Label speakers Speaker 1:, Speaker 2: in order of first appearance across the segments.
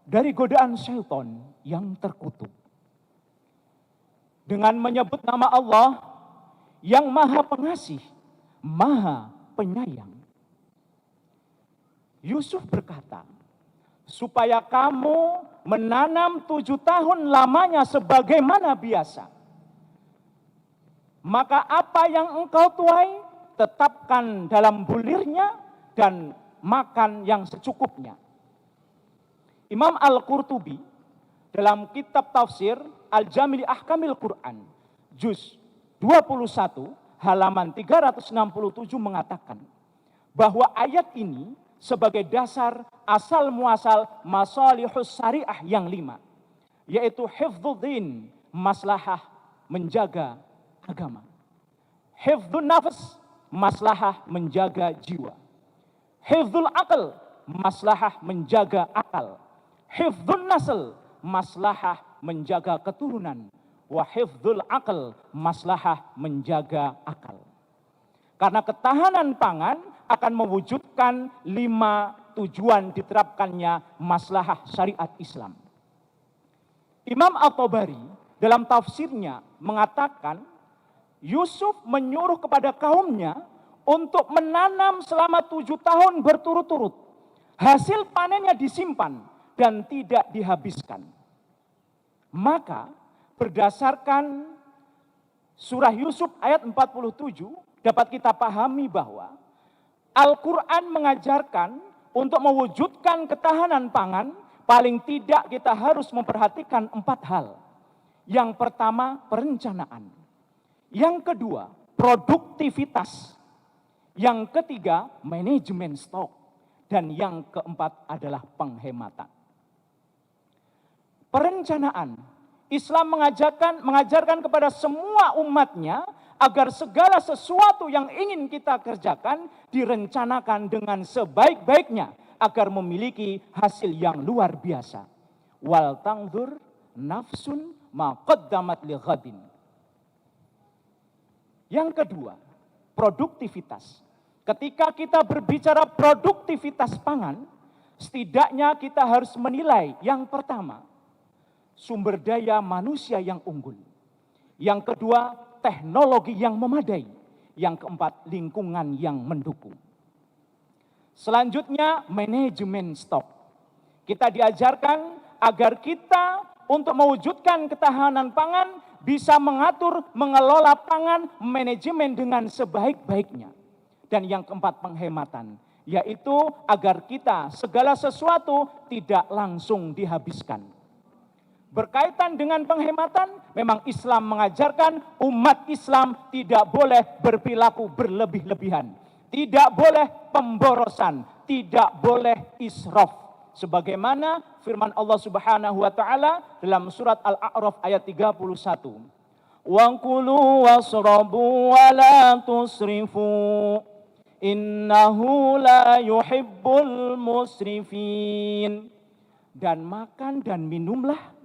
Speaker 1: dari godaan syaitan yang terkutuk. Dengan menyebut nama Allah yang Maha Pengasih, Maha Penyayang. Yusuf berkata, supaya kamu menanam 7 tahun lamanya sebagaimana biasa. Maka apa yang engkau tuai, tetapkan dalam bulirnya dan makan yang secukupnya. Imam Al-Qurtubi dalam kitab tafsir Al-Jami' li Ahkamil Quran, juz 21, halaman 367 mengatakan bahwa ayat ini sebagai dasar asal muasal masalihus syariah yang 5, yaitu hifdzuddin, maslahah menjaga agama. Hifdzun nafs, maslahah menjaga jiwa. Hifdzul aql, maslahah menjaga akal. Hifdzun nasl, maslahah menjaga keturunan. Wa hifdzul aql, maslahah menjaga akal. Karena ketahanan pangan akan mewujudkan 5 tujuan diterapkannya maslahah syariat Islam. Imam At-Tabari dalam tafsirnya mengatakan Yusuf menyuruh kepada kaumnya untuk menanam selama 7 tahun berturut-turut. Hasil panennya disimpan dan tidak dihabiskan. Maka berdasarkan surah Yusuf ayat 47 dapat kita pahami bahwa Al-Quran mengajarkan untuk mewujudkan ketahanan pangan, paling tidak kita harus memperhatikan 4 hal. Yang pertama, perencanaan. Yang kedua, produktivitas. Yang ketiga, manajemen stok. Dan yang keempat adalah penghematan. Perencanaan. Islam mengajarkan kepada semua umatnya agar segala sesuatu yang ingin kita kerjakan direncanakan dengan sebaik-baiknya agar memiliki hasil yang luar biasa. Wal tangzur nafsun ma qaddamat li ghadin. Yang kedua, produktivitas. Ketika kita berbicara produktivitas pangan, setidaknya kita harus menilai yang pertama, sumber daya manusia yang unggul. Yang kedua, teknologi yang memadai. Yang keempat, lingkungan yang mendukung. Selanjutnya, manajemen stok. Kita diajarkan agar kita untuk mewujudkan ketahanan pangan bisa mengatur, mengelola pangan, manajemen dengan sebaik-baiknya. Dan yang keempat, penghematan, yaitu agar kita segala sesuatu tidak langsung dihabiskan. Berkaitan dengan penghematan, memang Islam mengajarkan umat Islam tidak boleh berperilaku berlebih-lebihan. Tidak boleh pemborosan, tidak boleh israf. Sebagaimana firman Allah Subhanahu wa taala dalam surat Al-A'raf ayat 31. Wa kulu wasrabu wa la tusrifu. Innahu la yuhibbul musrifin. Dan makan dan minumlah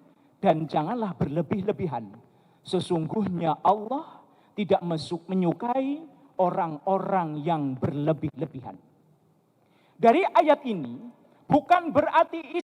Speaker 1: dan janganlah berlebih-lebihan. Sesungguhnya Allah tidak menyukai orang-orang yang berlebih-lebihan. Dari ayat ini bukan berarti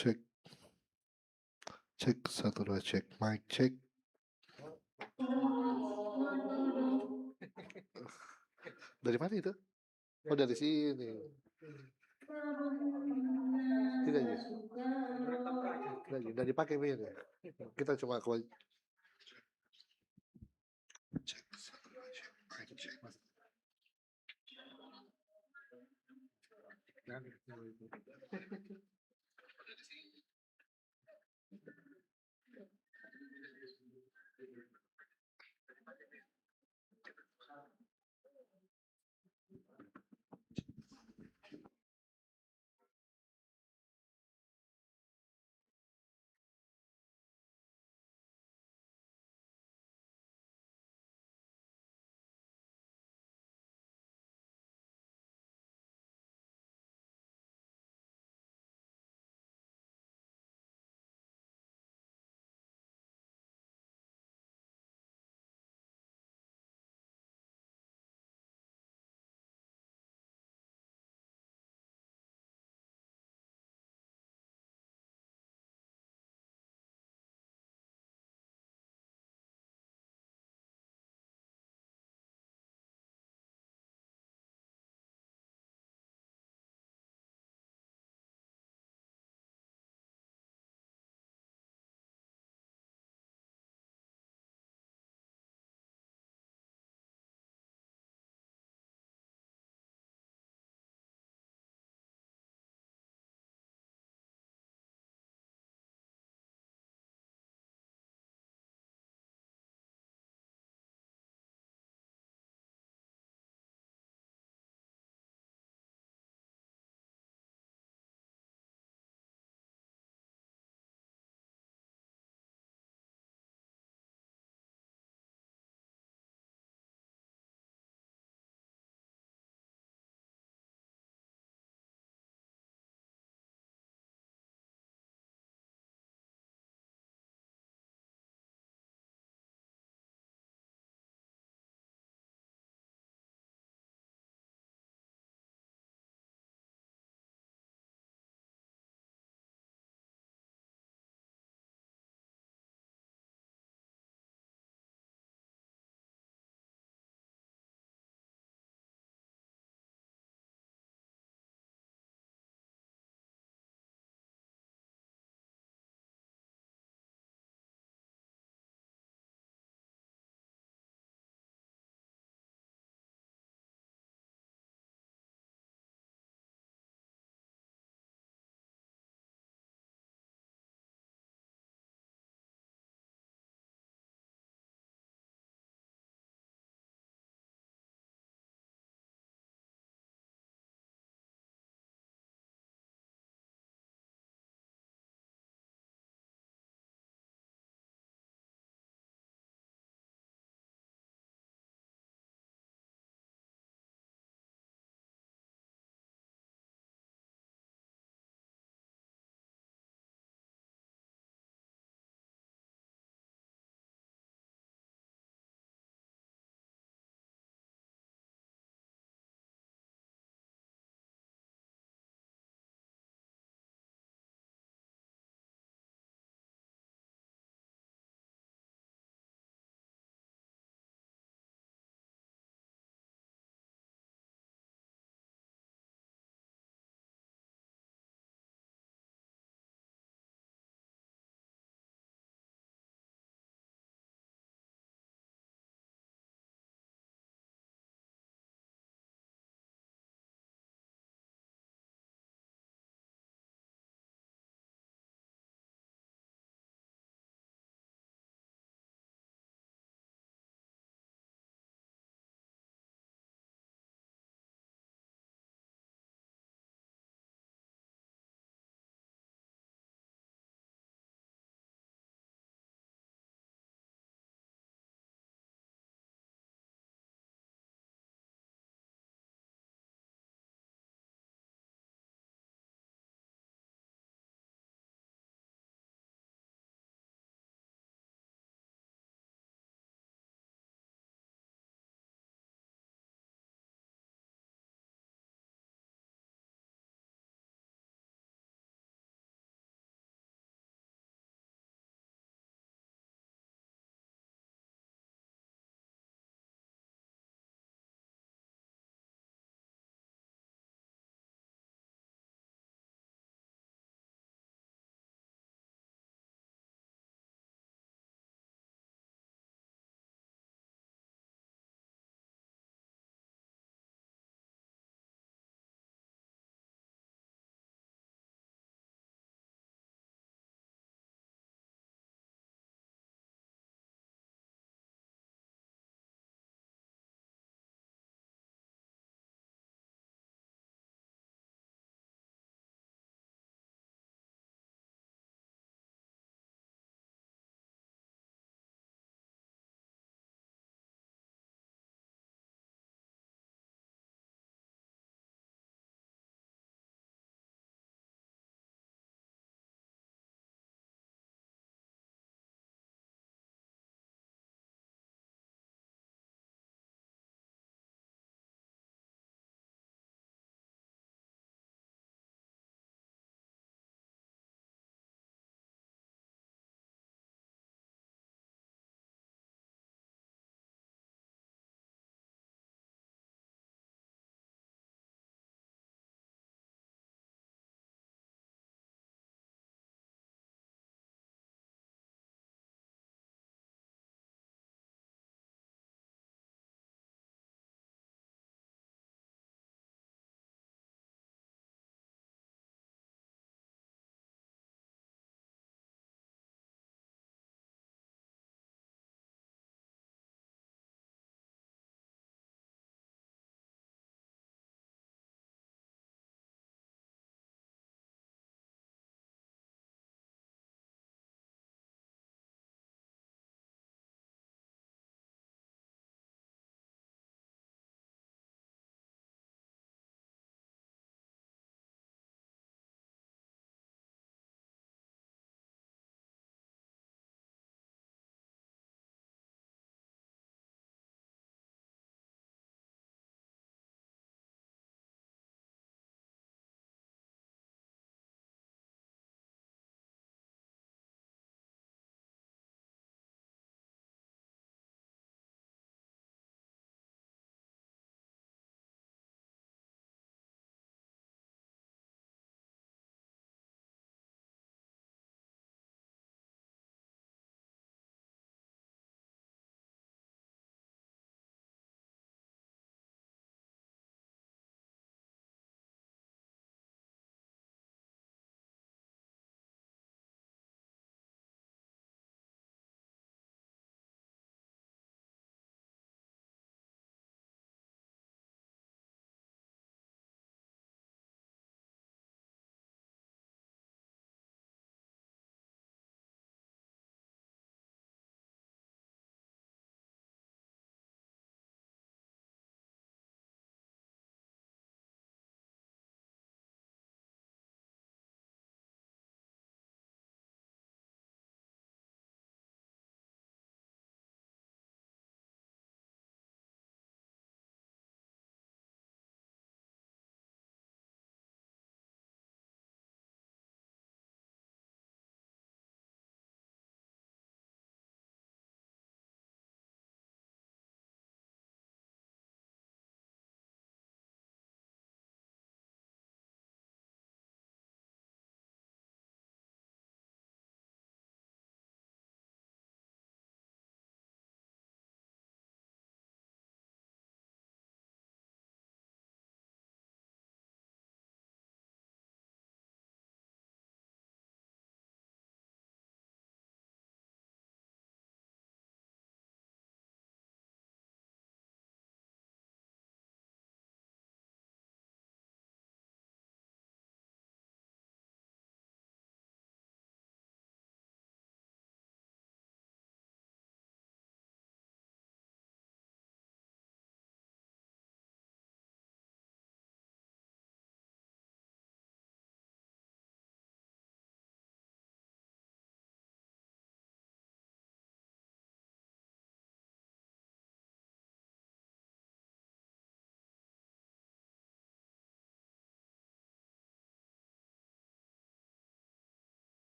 Speaker 2: Cek. Cek, 1, 2, cek. Mic check. Dari mana itu? Oh, dari sini. Tidak ya? Tidak ya? Udah dipakai begini. Kita cuma cek, 1, 2, cek. Mic check.